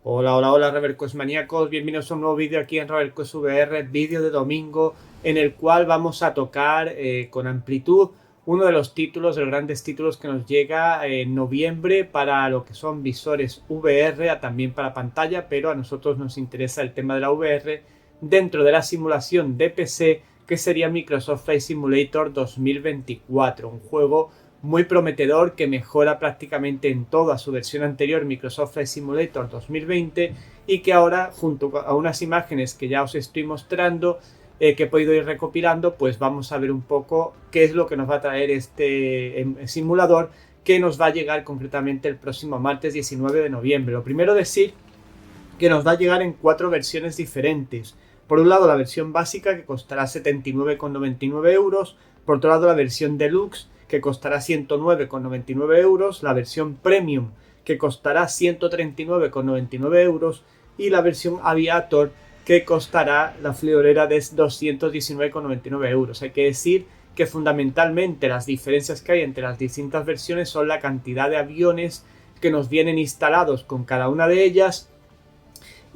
Hola, hola, hola, Reverquest maníacos, bienvenidos a un nuevo vídeo aquí en Reverquest VR, vídeo de domingo en el cual vamos a tocar con amplitud uno de los títulos, de los grandes títulos que nos llega en noviembre para lo que son visores VR, también para pantalla, pero a nosotros nos interesa el tema de la VR dentro de la simulación de PC, que sería Microsoft Flight Simulator 2024, un juego muy prometedor que mejora prácticamente en todo a su versión anterior, Microsoft Flight Simulator 2020, y que ahora, junto a unas imágenes que ya os estoy mostrando, que he podido ir recopilando, pues vamos a ver un poco qué es lo que nos va a traer este simulador, que nos va a llegar concretamente el próximo martes 19 de noviembre. Lo primero decir que nos va a llegar en 4 versiones diferentes. Por un lado, la versión básica, que costará 79,99 euros. Por otro lado, la versión deluxe, que costará 109,99 euros. La versión premium, que costará 139,99 euros. Y la versión aviator, que costará la friolera de 219,99 euros. Hay que decir que fundamentalmente las diferencias que hay entre las distintas versiones son la cantidad de aviones que nos vienen instalados con cada una de ellas,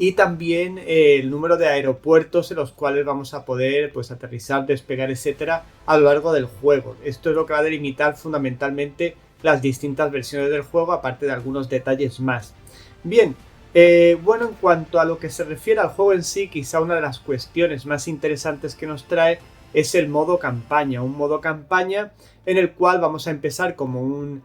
y también el número de aeropuertos en los cuales vamos a poder pues aterrizar, despegar, etcétera, a lo largo del juego. Esto es lo que va a delimitar fundamentalmente las distintas versiones del juego, aparte de algunos detalles más. Bien, bueno, en cuanto a lo que se refiere al juego en sí, quizá una de las cuestiones más interesantes que nos trae es el modo campaña, un modo campaña en el cual vamos a empezar como un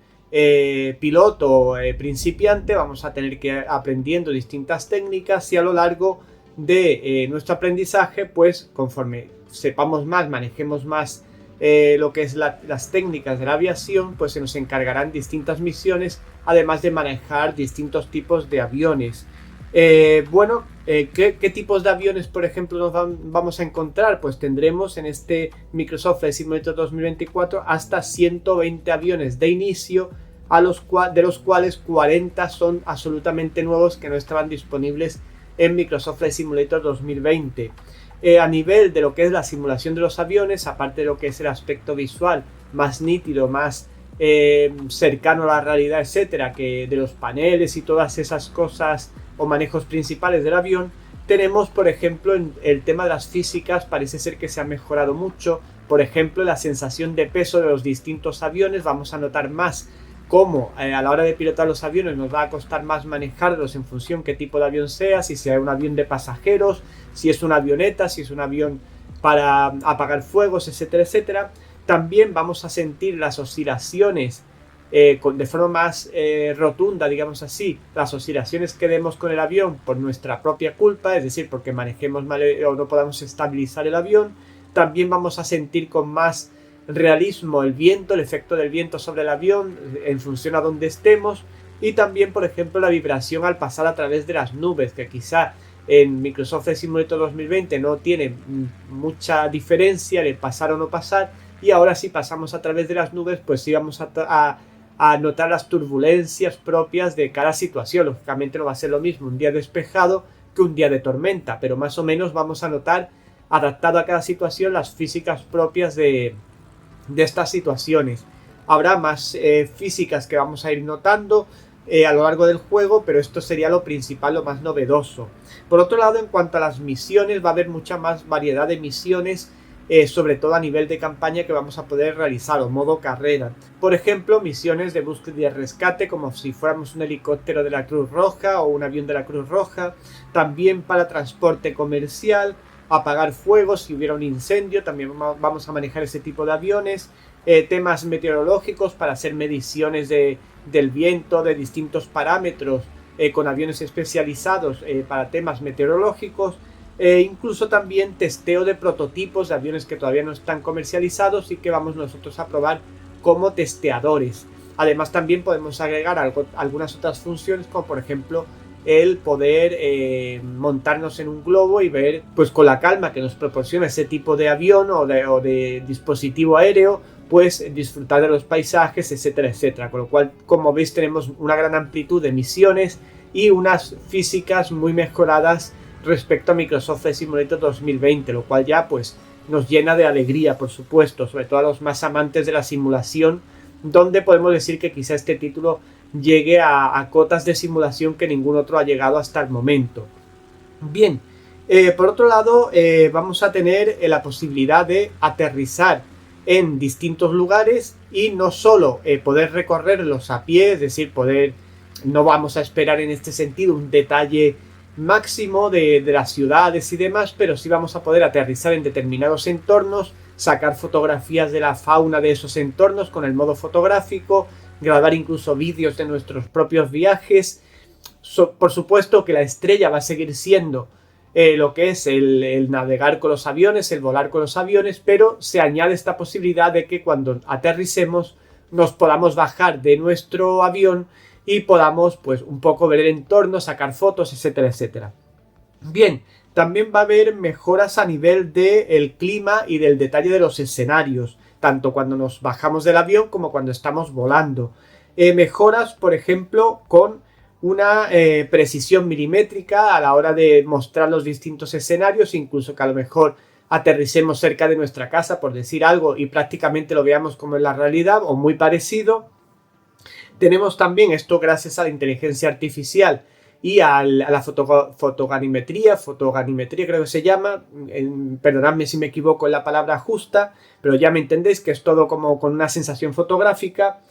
piloto principiante. Vamos a tener que ir aprendiendo distintas técnicas, y a lo largo de nuestro aprendizaje, pues conforme sepamos más, manejemos más lo que es las técnicas de la aviación, pues se nos encargarán distintas misiones, además de manejar distintos tipos de aviones. Bueno, ¿qué tipos de aviones, por ejemplo, vamos a encontrar? Pues tendremos en este Microsoft Flight Simulator 2024 hasta 120 aviones de inicio, de los cuales 40 son absolutamente nuevos, que no estaban disponibles en Microsoft Flight Simulator 2020. A nivel de lo que es la simulación de los aviones, aparte de lo que es el aspecto visual más nítido, más cercano a la realidad, etcétera, que de los paneles y todas esas cosas o manejos principales del avión, tenemos, por ejemplo, en el tema de las físicas, parece ser que se ha mejorado mucho. Por ejemplo, la sensación de peso de los distintos aviones, vamos a notar más cómo a la hora de pilotar los aviones nos va a costar más manejarlos en función qué tipo de avión sea, si sea un avión de pasajeros, si es una avioneta, si es un avión para apagar fuegos, etcétera, etcétera. También vamos a sentir las oscilaciones de forma más rotunda, digamos así, las oscilaciones que demos con el avión por nuestra propia culpa, es decir, porque manejemos mal o no podamos estabilizar el avión. También vamos a sentir con más realismo el viento, el efecto del viento sobre el avión en función a donde estemos, y también, por ejemplo, la vibración al pasar a través de las nubes, que quizá en Microsoft Flight Simulator 2020 no tiene mucha diferencia de pasar o no pasar, y ahora si pasamos a través de las nubes, pues sí vamos a notar las turbulencias propias de cada situación. Lógicamente no va a ser lo mismo un día despejado que un día de tormenta, pero más o menos vamos a notar, adaptado a cada situación, las físicas propias de estas situaciones. Habrá más físicas que vamos a ir notando a lo largo del juego, pero esto sería lo principal, lo más novedoso. Por otro lado, en cuanto a las misiones, va a haber mucha más variedad de misiones, sobre todo a nivel de campaña, que vamos a poder realizar, o modo carrera. Por ejemplo, misiones de búsqueda y rescate, como si fuéramos un helicóptero de la Cruz Roja o un avión de la Cruz Roja. También para transporte comercial, apagar fuegos si hubiera un incendio, también vamos a manejar ese tipo de aviones. Temas meteorológicos para hacer mediciones del viento, de distintos parámetros, con aviones especializados para temas meteorológicos. Incluso también testeo de prototipos de aviones que todavía no están comercializados y que vamos nosotros a probar como testeadores. Además, también podemos agregar algunas otras funciones, como por ejemplo el poder montarnos en un globo y ver, pues con la calma que nos proporciona ese tipo de avión o de dispositivo aéreo, pues disfrutar de los paisajes, etcétera, etcétera. Con lo cual, como veis, tenemos una gran amplitud de misiones y unas físicas muy mejoradas respecto a Microsoft Flight Simulator 2020, lo cual ya pues nos llena de alegría, por supuesto, sobre todo a los más amantes de la simulación, donde podemos decir que quizá este título llegue a cotas de simulación que ningún otro ha llegado hasta el momento. Bien, por otro lado, vamos a tener la posibilidad de aterrizar en distintos lugares y no solo poder recorrerlos a pie, es decir, no vamos a esperar en este sentido un detalle máximo de las ciudades y demás, pero sí vamos a poder aterrizar en determinados entornos, sacar fotografías de la fauna de esos entornos con el modo fotográfico, grabar incluso vídeos de nuestros propios viajes. Por supuesto que la estrella va a seguir siendo lo que es el navegar con los aviones, el volar con los aviones, pero se añade esta posibilidad de que cuando aterricemos nos podamos bajar de nuestro avión y podamos pues un poco ver el entorno, sacar fotos, etcétera, etcétera. Bien, también va a haber mejoras a nivel del clima y del detalle de los escenarios, tanto cuando nos bajamos del avión como cuando estamos volando. Mejoras, por ejemplo, con una precisión milimétrica a la hora de mostrar los distintos escenarios, incluso que a lo mejor aterricemos cerca de nuestra casa, por decir algo, y prácticamente lo veamos como en la realidad o muy parecido. Tenemos también esto gracias a la inteligencia artificial y a la fotoganimetría creo que se llama, perdonadme si me equivoco en la palabra justa, pero ya me entendéis que es todo como con una sensación fotográfica.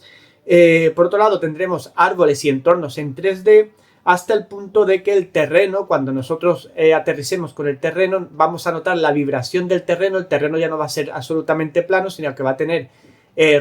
Por otro lado tendremos árboles y entornos en 3D hasta el punto de que el terreno, cuando nosotros aterricemos con el terreno, vamos a notar la vibración del terreno. El terreno ya no va a ser absolutamente plano, sino que va a tener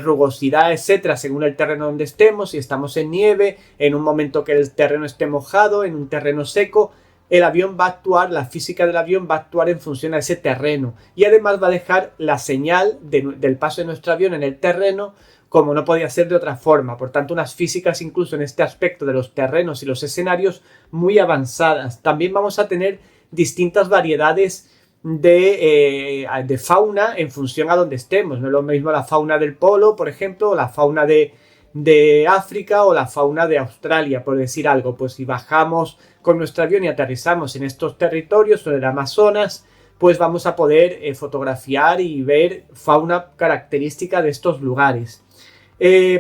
rugosidad, etcétera, según el terreno donde estemos. Si estamos en nieve, en un momento que el terreno esté mojado, en un terreno seco, el avión va a actuar, la física del avión va a actuar en función a ese terreno, y además va a dejar la señal del paso de nuestro avión en el terreno como no podía ser de otra forma. Por tanto, unas físicas incluso en este aspecto de los terrenos y los escenarios muy avanzadas. También vamos a tener distintas variedades de fauna en función a donde estemos. No es lo mismo la fauna del polo, por ejemplo, o la fauna de África o la fauna de Australia, por decir algo. Pues si bajamos con nuestro avión y aterrizamos en estos territorios o en el Amazonas, pues vamos a poder fotografiar y ver fauna característica de estos lugares.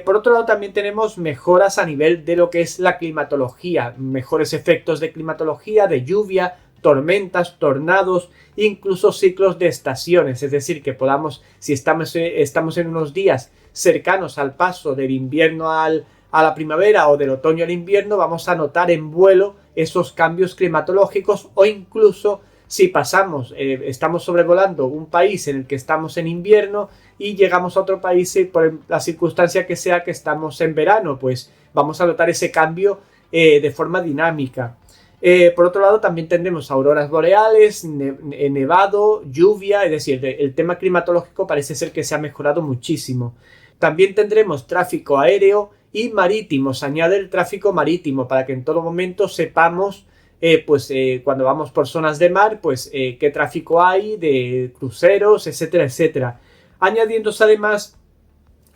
Por otro lado, también tenemos mejoras a nivel de lo que es la climatología, mejores efectos de climatología, de lluvia, tormentas, tornados, incluso ciclos de estaciones, es decir, que podamos, si estamos en unos días cercanos al paso del invierno a la primavera o del otoño al invierno, vamos a notar en vuelo esos cambios climatológicos, o incluso si estamos sobrevolando un país en el que estamos en invierno y llegamos a otro país y por la circunstancia que sea que estamos en verano, pues vamos a notar ese cambio de forma dinámica. Por otro lado, también tendremos auroras boreales, nevado, lluvia, es decir, el tema climatológico parece ser que se ha mejorado muchísimo. También tendremos tráfico aéreo y marítimo. Se añade el tráfico marítimo para que en todo momento sepamos cuando vamos por zonas de mar, pues qué tráfico hay de cruceros, etcétera, etcétera. Añadiéndose además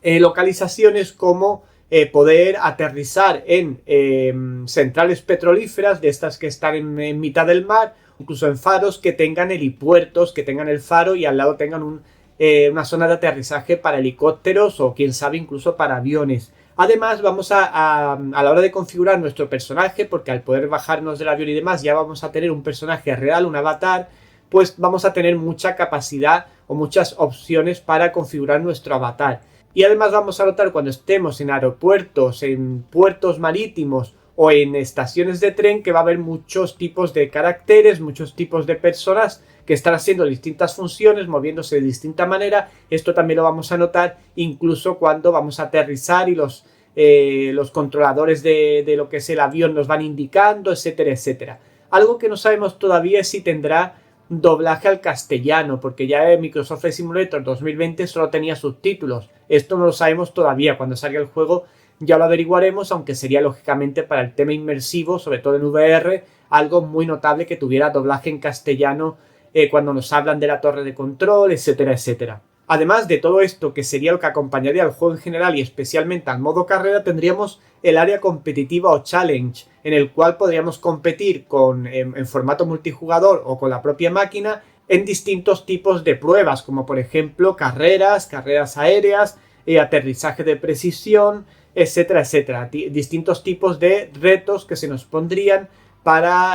localizaciones como poder aterrizar en centrales petrolíferas, de estas que están en mitad del mar, incluso en faros que tengan helipuertos, que tengan el faro y al lado tengan una zona de aterrizaje para helicópteros o quién sabe incluso para aviones. Además vamos a la hora de configurar nuestro personaje, porque al poder bajarnos del avión y demás ya vamos a tener un personaje real, un avatar, pues vamos a tener mucha capacidad o muchas opciones para configurar nuestro avatar. Y además vamos a notar cuando estemos en aeropuertos, en puertos marítimos o en estaciones de tren que va a haber muchos tipos de caracteres, muchos tipos de personas que están haciendo distintas funciones, moviéndose de distinta manera. Esto también lo vamos a notar incluso cuando vamos a aterrizar y los controladores de lo que es el avión nos van indicando, etcétera, etcétera. Algo que no sabemos todavía es si tendrá doblaje al castellano, porque ya en Microsoft Flight Simulator 2020 solo tenía subtítulos. Esto no lo sabemos todavía. Cuando salga el juego ya lo averiguaremos, aunque sería lógicamente para el tema inmersivo, sobre todo en VR, algo muy notable que tuviera doblaje en castellano cuando nos hablan de la torre de control, etcétera, etcétera. Además de todo esto, que sería lo que acompañaría al juego en general y especialmente al modo carrera, tendríamos el área competitiva o challenge, en el cual podríamos competir en formato multijugador o con la propia máquina en distintos tipos de pruebas, como por ejemplo carreras aéreas, aterrizaje de precisión, etcétera, etcétera. Distintos tipos de retos que se nos pondrían para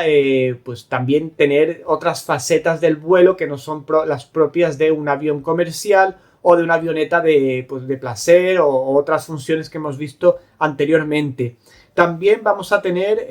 pues también tener otras facetas del vuelo que no son las propias de un avión comercial o de una avioneta pues, de placer o otras funciones que hemos visto anteriormente. También vamos a tener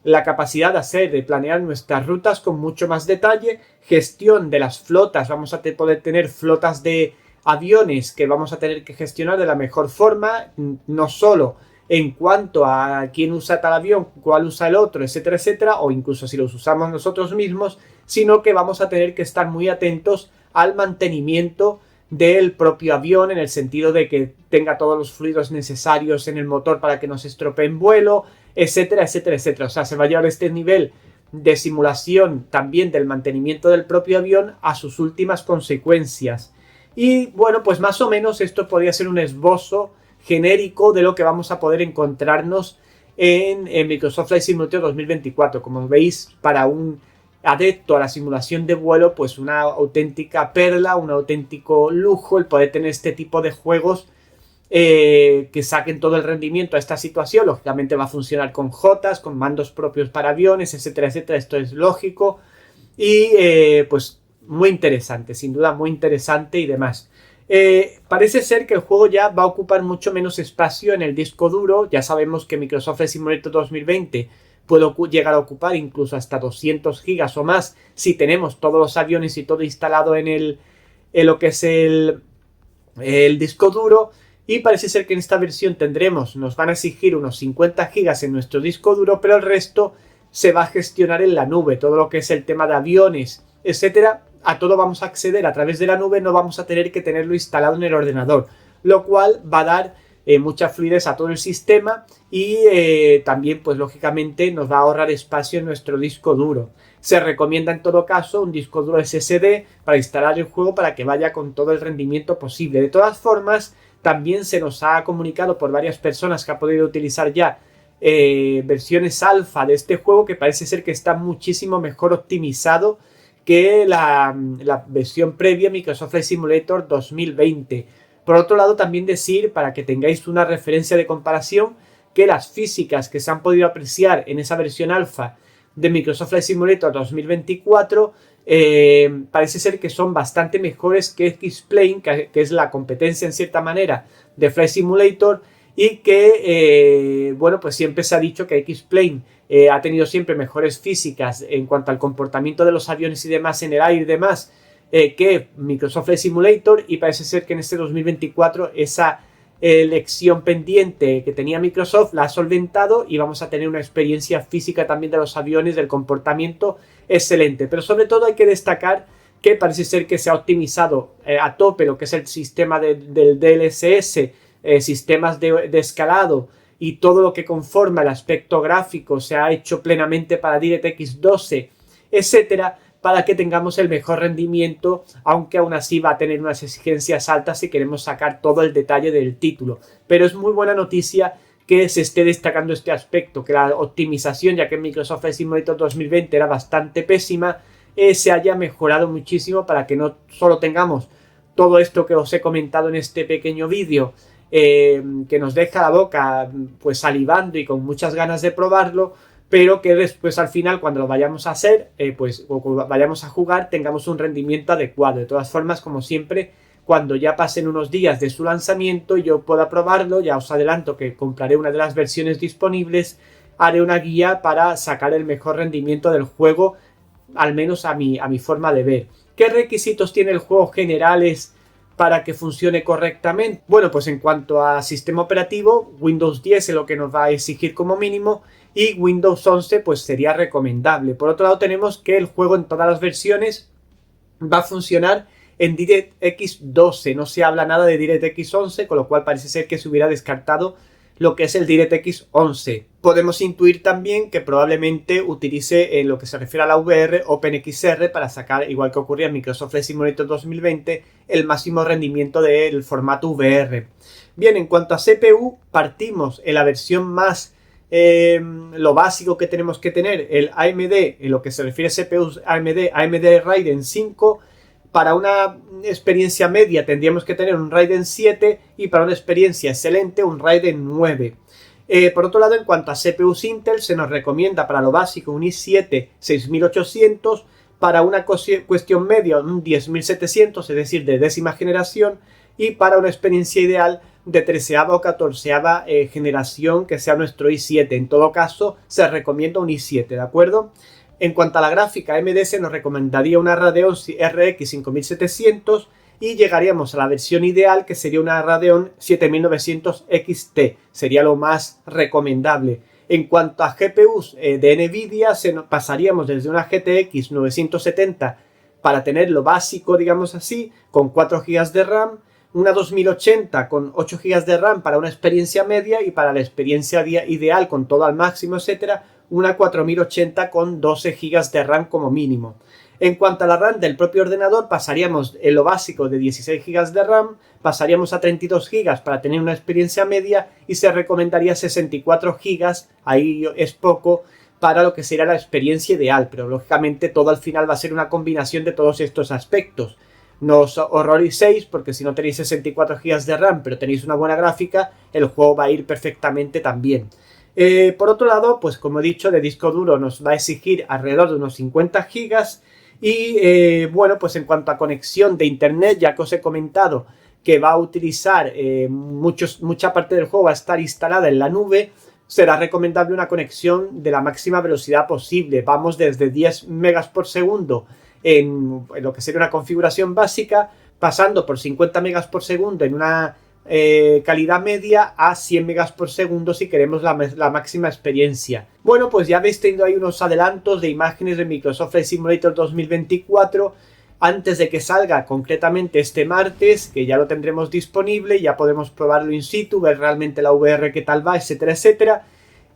la capacidad de planear nuestras rutas con mucho más detalle, gestión de las flotas, vamos a poder tener flotas de aviones que vamos a tener que gestionar de la mejor forma, no solo en cuanto a quién usa tal avión, cuál usa el otro, etcétera, etcétera, o incluso si los usamos nosotros mismos, sino que vamos a tener que estar muy atentos al mantenimiento del propio avión, en el sentido de que tenga todos los fluidos necesarios en el motor para que no se estropee en vuelo, etcétera, etcétera, etcétera. O sea, se va a llevar este nivel de simulación también del mantenimiento del propio avión a sus últimas consecuencias. Y bueno, pues más o menos esto podría ser un esbozo genérico de lo que vamos a poder encontrarnos en Microsoft Flight Simulator 2024. Como veis, para un adepto a la simulación de vuelo, pues una auténtica perla, un auténtico lujo el poder tener este tipo de juegos que saquen todo el rendimiento a esta situación. Lógicamente va a funcionar con JOTAS, con mandos propios para aviones, etcétera, etcétera. Esto es lógico y pues muy interesante, sin duda muy interesante y demás. Parece ser que el juego ya va a ocupar mucho menos espacio en el disco duro. Ya sabemos que Microsoft Flight Simulator 2020 puede llegar a ocupar incluso hasta 200 gigas o más si tenemos todos los aviones y todo instalado en lo que es el disco duro. Y parece ser que en esta versión nos van a exigir unos 50 gigas en nuestro disco duro, pero el resto se va a gestionar en la nube. Todo lo que es el tema de aviones, etcétera, a todo vamos a acceder a través de la nube, no vamos a tener que tenerlo instalado en el ordenador, lo cual va a dar mucha fluidez a todo el sistema y también, pues lógicamente, nos va a ahorrar espacio en nuestro disco duro. Se recomienda en todo caso un disco duro SSD para instalar el juego para que vaya con todo el rendimiento posible. De todas formas, también se nos ha comunicado por varias personas que ha podido utilizar ya versiones alfa de este juego, que parece ser que está muchísimo mejor optimizado que la versión previa Microsoft Flight Simulator 2020. Por otro lado, también decir, para que tengáis una referencia de comparación, que las físicas que se han podido apreciar en esa versión alfa de Microsoft Flight Simulator 2024 parece ser que son bastante mejores que X-Plane, que es la competencia en cierta manera de Flight Simulator, y que, bueno, pues siempre se ha dicho que X-Plane ha tenido siempre mejores físicas en cuanto al comportamiento de los aviones y demás en el aire y demás que Microsoft Flight Simulator, y parece ser que en este 2024 esa lección pendiente que tenía Microsoft la ha solventado y vamos a tener una experiencia física también de los aviones, del comportamiento excelente. Pero sobre todo hay que destacar que parece ser que se ha optimizado a tope lo que es el sistema del DLSS, sistemas de escalado y todo lo que conforma el aspecto gráfico se ha hecho plenamente para DirectX 12, etcétera, para que tengamos el mejor rendimiento, aunque aún así va a tener unas exigencias altas si queremos sacar todo el detalle del título. Pero es muy buena noticia que se esté destacando este aspecto, que la optimización, ya que en Microsoft Flight Simulator 2020 era bastante pésima, se haya mejorado muchísimo para que no solo tengamos todo esto que os he comentado en este pequeño vídeo, que nos deja la boca pues salivando y con muchas ganas de probarlo, pero que después al final, cuando lo vayamos a hacer, o vayamos a jugar, tengamos un rendimiento adecuado. De todas formas, como siempre, cuando ya pasen unos días de su lanzamiento y yo pueda probarlo, ya os adelanto que compraré una de las versiones disponibles, haré una guía para sacar el mejor rendimiento del juego, al menos a mi forma de ver. ¿Qué requisitos tiene el juego generales para que funcione correctamente? Bueno, pues en cuanto a sistema operativo, Windows 10 es lo que nos va a exigir como mínimo, y Windows 11 pues sería recomendable. Por otro lado, tenemos que el juego en todas las versiones va a funcionar en DirectX 12. No se habla nada de DirectX 11, con lo cual parece ser que se hubiera descartado lo que es el DirectX 11. Podemos intuir también que probablemente utilice en lo que se refiere a la VR OpenXR para sacar, igual que ocurría en Microsoft Flight Simulator 2020, el máximo rendimiento del formato VR. Bien, en cuanto a CPU, partimos en la versión más lo básico que tenemos que tener, el AMD, en lo que se refiere a CPUs AMD Ryzen 5, Para una experiencia media tendríamos que tener un Ryzen 7 y para una experiencia excelente un Ryzen 9. Por otro lado, en cuanto a CPUs Intel, se nos recomienda para lo básico un i7 6800, para una cuestión media un 10700, es decir, de décima generación, y para una experiencia ideal de 13ª o 14ª generación que sea nuestro i7. En todo caso, se recomienda un i7, ¿de acuerdo? En cuanto a la gráfica, AMD se nos recomendaría una Radeon RX 5700 y llegaríamos a la versión ideal, que sería una Radeon 7900 XT, sería lo más recomendable. En cuanto a GPUs de Nvidia, pasaríamos desde una GTX 970 para tener lo básico, digamos así, con 4 GB de RAM, una 2080 con 8 GB de RAM para una experiencia media, y para la experiencia ideal con todo al máximo, etcétera, una 4080 con 12 GB de RAM como mínimo. En cuanto a la RAM del propio ordenador, pasaríamos en lo básico de 16 GB de RAM, pasaríamos a 32 GB para tener una experiencia media y se recomendaría 64 GB, ahí es poco, para lo que sería la experiencia ideal, pero lógicamente todo al final va a ser una combinación de todos estos aspectos. No os horroricéis, porque si no tenéis 64 GB de RAM pero tenéis una buena gráfica, el juego va a ir perfectamente también. Por otro lado, pues como he dicho, de disco duro nos va a exigir alrededor de unos 50 GB. Y bueno, pues en cuanto a conexión de internet, ya que os he comentado que va a utilizar mucha parte del juego va a estar instalada en la nube, será recomendable una conexión de la máxima velocidad posible. Vamos desde 10 megas por segundo en lo que sería una configuración básica, pasando por 50 megas por segundo en una calidad media, a 100 megas por segundo si queremos la máxima experiencia. Bueno, pues ya habéis tenido ahí unos adelantos de imágenes de Microsoft Flight Simulator 2024 antes de que salga, concretamente este martes, que ya lo tendremos disponible, ya podemos probarlo in situ, ver realmente la VR qué tal va, etcétera, etcétera.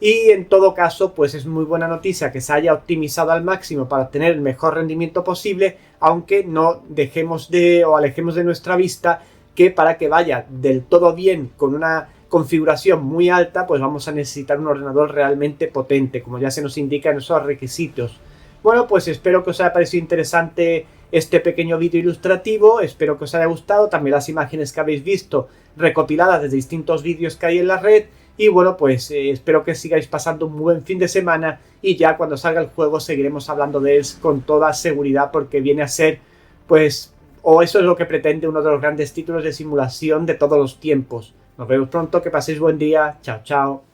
Y en todo caso, pues es muy buena noticia que se haya optimizado al máximo para obtener el mejor rendimiento posible, aunque no dejemos o alejemos de nuestra vista que para que vaya del todo bien con una configuración muy alta, pues vamos a necesitar un ordenador realmente potente, como ya se nos indica en esos requisitos. Bueno, pues espero que os haya parecido interesante este pequeño vídeo ilustrativo, espero que os haya gustado, también las imágenes que habéis visto recopiladas de distintos vídeos que hay en la red. Y bueno, pues espero que sigáis pasando un buen fin de semana, y ya cuando salga el juego seguiremos hablando de él con toda seguridad, porque viene a ser, pues, o eso es lo que pretende uno de los grandes títulos de simulación de todos los tiempos. Nos vemos pronto, que paséis buen día, chao chao.